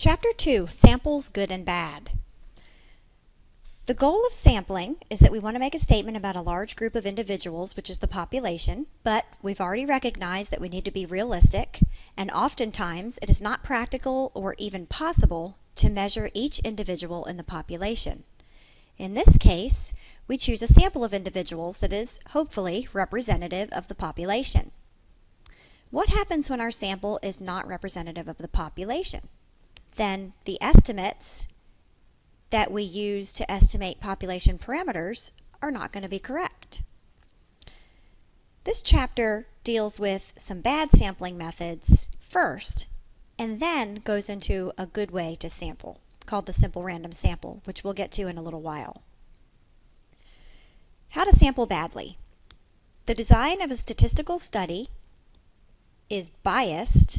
Chapter 2, Samples Good and Bad. The goal of sampling is that we want to make a statement about a large group of individuals, which is the population, but we've already recognized that we need to be realistic, and oftentimes it is not practical or even possible to measure each individual in the population. In this case, we choose a sample of individuals that is, hopefully, representative of the population. What happens when our sample is not representative of the population? Then the estimates that we use to estimate population parameters are not going to be correct. This chapter deals with some bad sampling methods first, and then goes into a good way to sample, called the simple random sample, which we'll get to in a little while. How to sample badly. The design of a statistical study is biased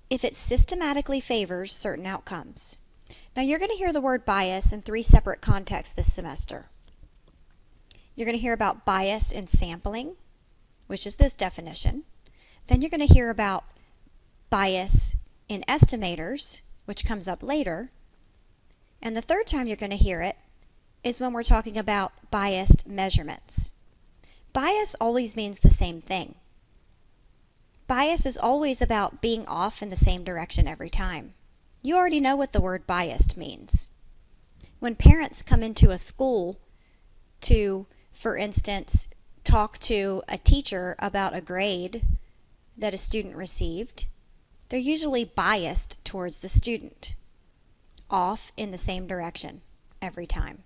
if it systematically favors certain outcomes. Now you're going to hear the word bias in 3 separate contexts this semester. You're going to hear about bias in sampling, which is this definition. Then you're going to hear about bias in estimators, which comes up later. And the third time you're going to hear it is when we're talking about biased measurements. Bias always means the same thing. Bias is always about being off in the same direction every time. You already know what the word biased means. When parents come into a school to, for instance, talk to a teacher about a grade that a student received, they're usually biased towards the student, off in the same direction every time.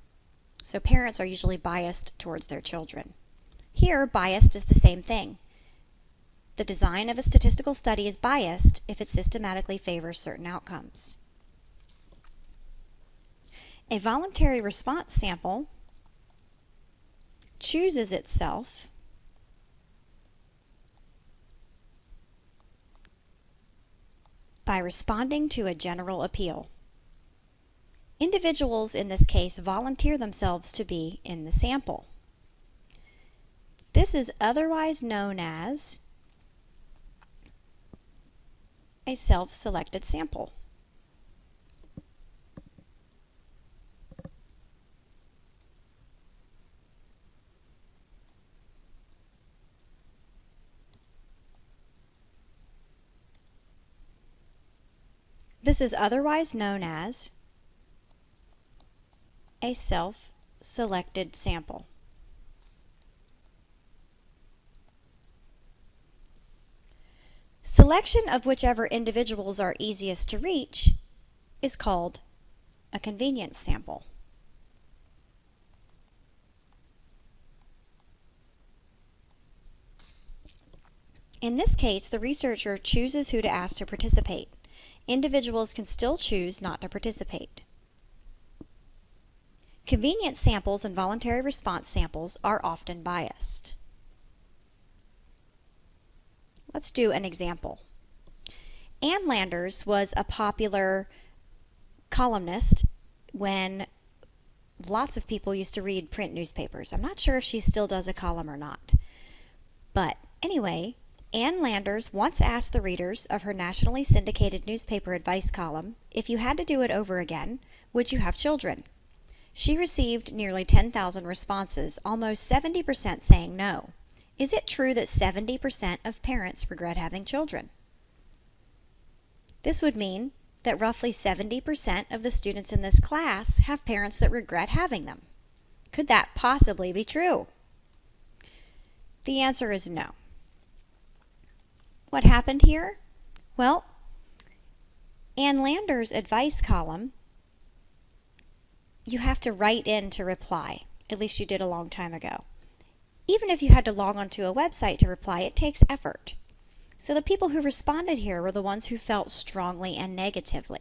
So parents are usually biased towards their children. Here, biased is the same thing. The design of a statistical study is biased if it systematically favors certain outcomes. A voluntary response sample chooses itself by responding to a general appeal. Individuals in this case volunteer themselves to be in the sample. This is otherwise known as a self-selected sample. This is otherwise known as a self-selected sample. Selection of whichever individuals are easiest to reach is called a convenience sample. In this case, the researcher chooses who to ask to participate. Individuals can still choose not to participate. Convenience samples and voluntary response samples are often biased. Let's do an example. Ann Landers was a popular columnist when lots of people used to read print newspapers. I'm not sure if she still does a column or not. But anyway, Ann Landers once asked the readers of her nationally syndicated newspaper advice column, if you had to do it over again, would you have children? She received nearly 10,000 responses, almost 70% saying no. Is it true that 70% of parents regret having children? This would mean that roughly 70% of the students in this class have parents that regret having them. Could that possibly be true? The answer is no. What happened here? Well, Ann Landers' advice column, you have to write in to reply. At least you did a long time ago. Even if you had to log onto a website to reply, it takes effort. So the people who responded here were the ones who felt strongly and negatively.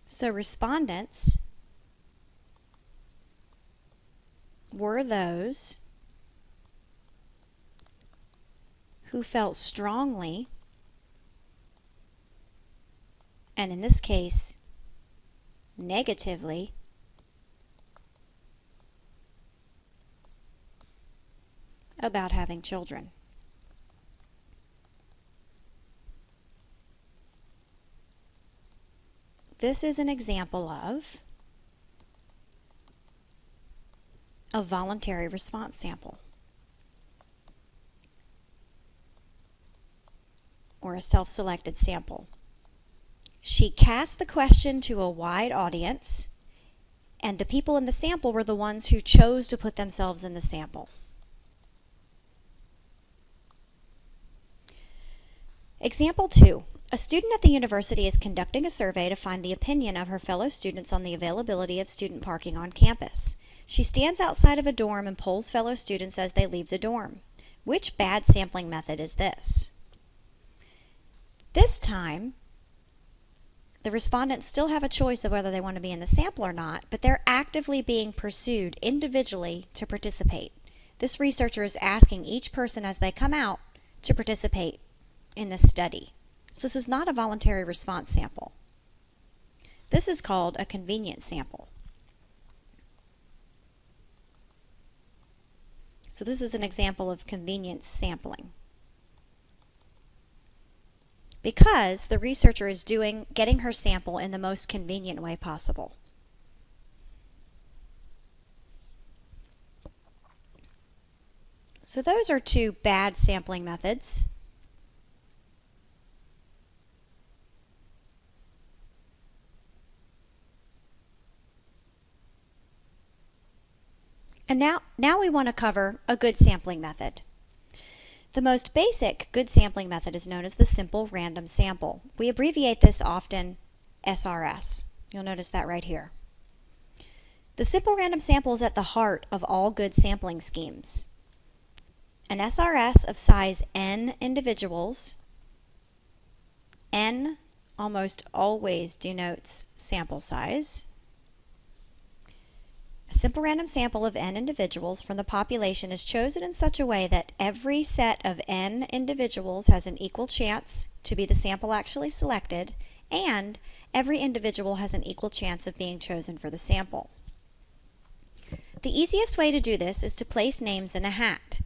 So respondents were those who felt strongly, and in this case, negatively, about having children. This is an example of a voluntary response sample, or a self-selected sample. She cast the question to a wide audience, and the people in the sample were the ones who chose to put themselves in the sample. Example 2. A student at the university is conducting a survey to find the opinion of her fellow students on the availability of student parking on campus. She stands outside of a dorm and polls fellow students as they leave the dorm. Which bad sampling method is this? This time, the respondents still have a choice of whether they want to be in the sample or not, but they're actively being pursued individually to participate. This researcher is asking each person as they come out to participate in this study. So this is not a voluntary response sample. This is called a convenience sample. So this is an example of convenience sampling, because the researcher is getting her sample in the most convenient way possible. So those are two bad sampling methods. And now we want to cover a good sampling method. The most basic good sampling method is known as the simple random sample. We abbreviate this often SRS. You'll notice that right here. The simple random sample is at the heart of all good sampling schemes. An SRS of size n individuals, n almost always denotes sample size. A simple random sample of n individuals from the population is chosen in such a way that every set of n individuals has an equal chance to be the sample actually selected, and every individual has an equal chance of being chosen for the sample. The easiest way to do this is to place names in a hat,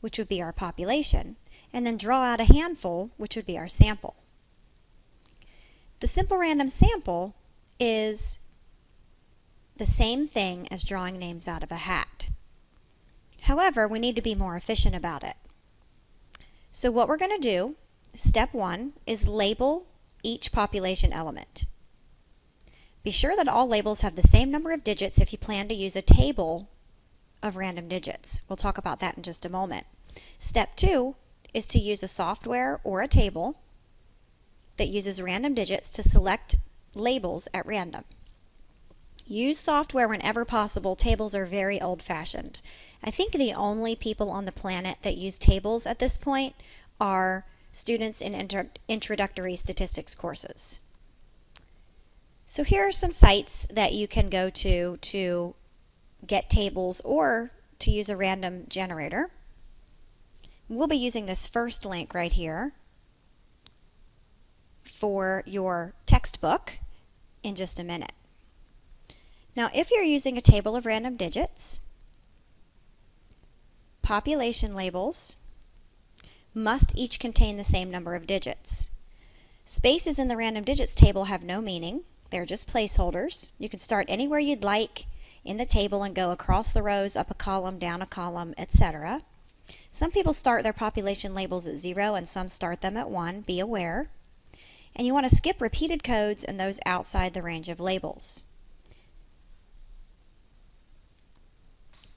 which would be our population, and then draw out a handful, which would be our sample. The simple random sample is the same thing as drawing names out of a hat. However, we need to be more efficient about it. So what we're going to do, step 1, is label each population element. Be sure that all labels have the same number of digits if you plan to use a table of random digits. We'll talk about that in just a moment. Step 2 is to use a software or a table that uses random digits to select labels at random. Use software whenever possible. Tables are very old-fashioned. I think the only people on the planet that use tables at this point are students in introductory statistics courses. So here are some sites that you can go to get tables or to use a random generator. We'll be using this first link right here for your textbook in just a minute. Now, if you're using a table of random digits, population labels must each contain the same number of digits. Spaces in the random digits table have no meaning. They're just placeholders. You can start anywhere you'd like in the table and go across the rows, up a column, down a column, etc. Some people start their population labels at 0 and some start them at 1. Be aware. And you want to skip repeated codes and those outside the range of labels.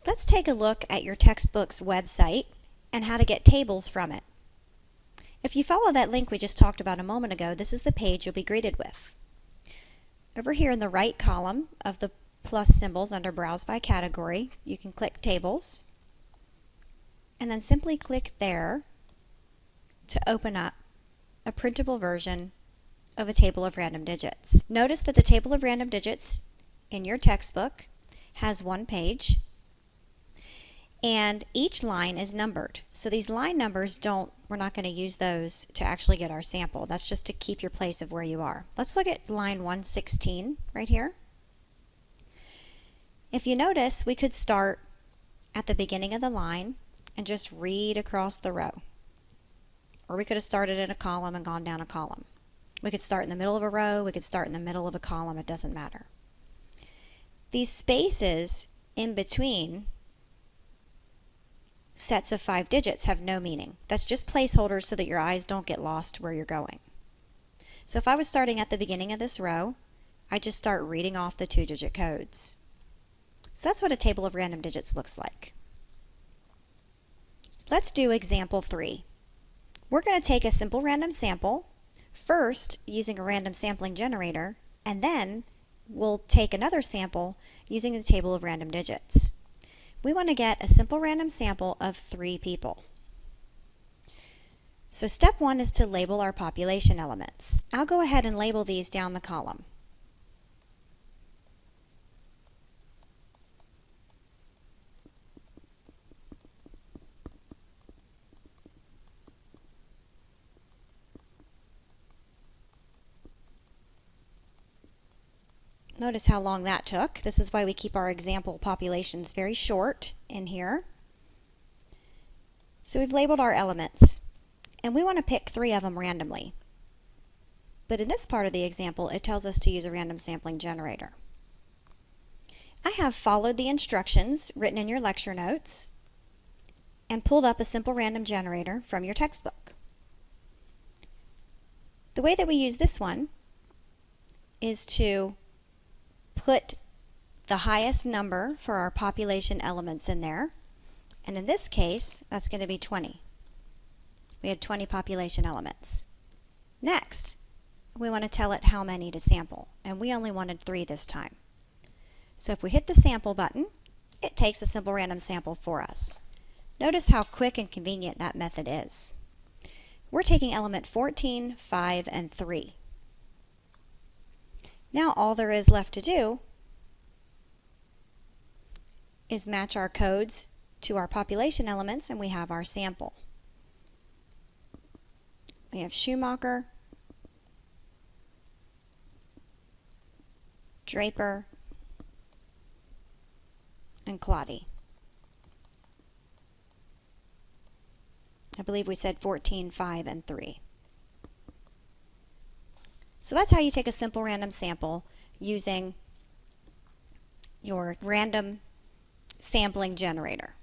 Let's take a look at your textbook's website and how to get tables from it. If you follow that link we just talked about a moment ago, this is the page you'll be greeted with. Over here in the right column of the plus symbols under Browse by Category, you can click Tables, and then simply click there to open up a printable version of a table of random digits. Notice that the table of random digits in your textbook has one page, and each line is numbered. So these line numbers we're not going to use those to actually get our sample. That's just to keep your place of where you are. Let's look at line 116 right here. If you notice, we could start at the beginning of the line and just read across the row. Or we could have started in a column and gone down a column. We could start in the middle of a row, we could start in the middle of a column, it doesn't matter. These spaces in between sets of 5 digits have no meaning. That's just placeholders so that your eyes don't get lost where you're going. So if I was starting at the beginning of this row, I just start reading off the 2-digit codes. So that's what a table of random digits looks like. Let's do example 3. We're going to take a simple random sample, first using a random sampling generator, and then we'll take another sample using the table of random digits. We want to get a simple random sample of 3 people. So step 1 is to label our population elements. I'll go ahead and label these down the column. Notice how long that took. This is why we keep our example populations very short in here. So we've labeled our elements, and we want to pick 3 of them randomly. But in this part of the example, it tells us to use a random sampling generator. I have followed the instructions written in your lecture notes and pulled up a simple random generator from your textbook. The way that we use this one is to put the highest number for our population elements in there, and in this case that's going to be 20. We had 20 population elements. Next, we want to tell it how many to sample, and we only wanted 3 this time. So if we hit the sample button, it takes a simple random sample for us. Notice how quick and convenient that method is. We're taking element 14, 5, and 3. Now all there is left to do is match our codes to our population elements, and we have our sample. We have Schumacher, Draper, and Claudia. I believe we said 14, 5, and 3. So that's how you take a simple random sample using your random sampling generator.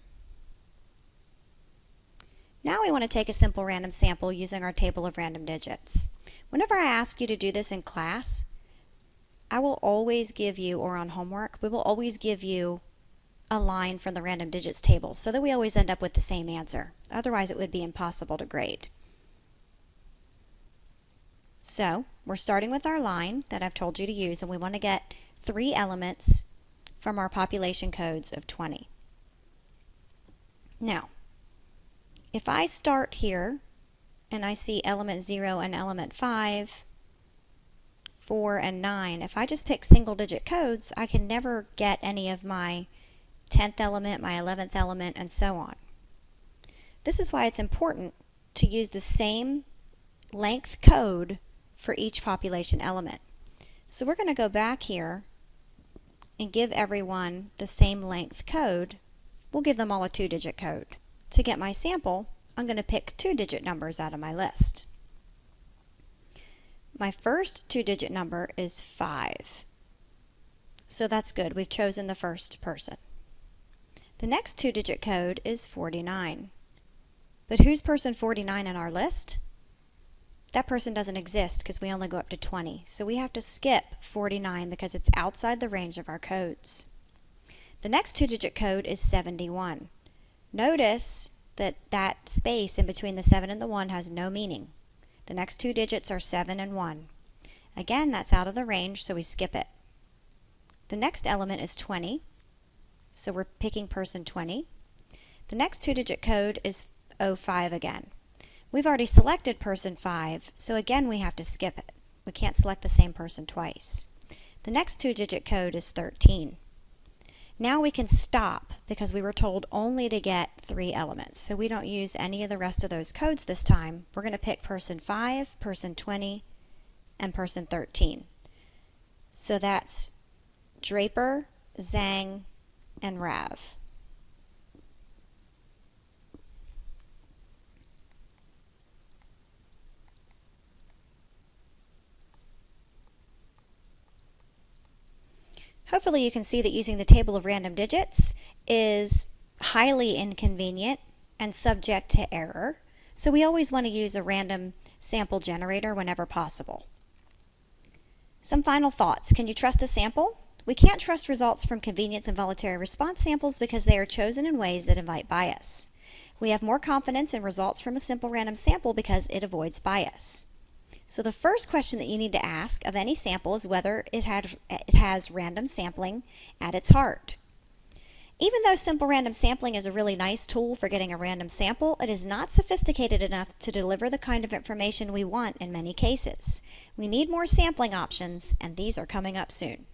Now we want to take a simple random sample using our table of random digits. Whenever I ask you to do this in class, I will always give you, or on homework, we will always give you a line from the random digits table so that we always end up with the same answer. Otherwise it would be impossible to grade. So we're starting with our line that I've told you to use, and we want to get 3 elements from our population codes of 20. Now, if I start here and I see element 0 and element 5, 4, and 9, if I just pick single digit codes, I can never get any of my 10th element, my 11th element, and so on. This is why it's important to use the same length code for each population element. So we're going to go back here and give everyone the same length code. We'll give them all a 2-digit code. To get my sample, I'm going to pick 2-digit numbers out of my list. My first 2-digit number is 5. So that's good. We've chosen the first person. The next 2-digit code is 49. But who's person 49 in our list? That person doesn't exist because we only go up to 20. So we have to skip 49 because it's outside the range of our codes. The next 2-digit code is 71. Notice that that space in between the 7 and the 1 has no meaning. The next 2 digits are 7 and 1. Again, that's out of the range, so we skip it. The next element is 20, so we're picking person 20. The next 2-digit code is 05 again. We've already selected person 5, so again we have to skip it. We can't select the same person twice. The next 2-digit code is 13. Now we can stop because we were told only to get 3 elements, so we don't use any of the rest of those codes this time. We're going to pick person 5, person 20, and person 13. So that's Draper, Zhang, and Rav. Hopefully you can see that using the table of random digits is highly inconvenient and subject to error, so we always want to use a random sample generator whenever possible. Some final thoughts. Can you trust a sample? We can't trust results from convenience and voluntary response samples because they are chosen in ways that invite bias. We have more confidence in results from a simple random sample because it avoids bias. So the first question that you need to ask of any sample is whether it has random sampling at its heart. Even though simple random sampling is a really nice tool for getting a random sample, it is not sophisticated enough to deliver the kind of information we want in many cases. We need more sampling options, and these are coming up soon.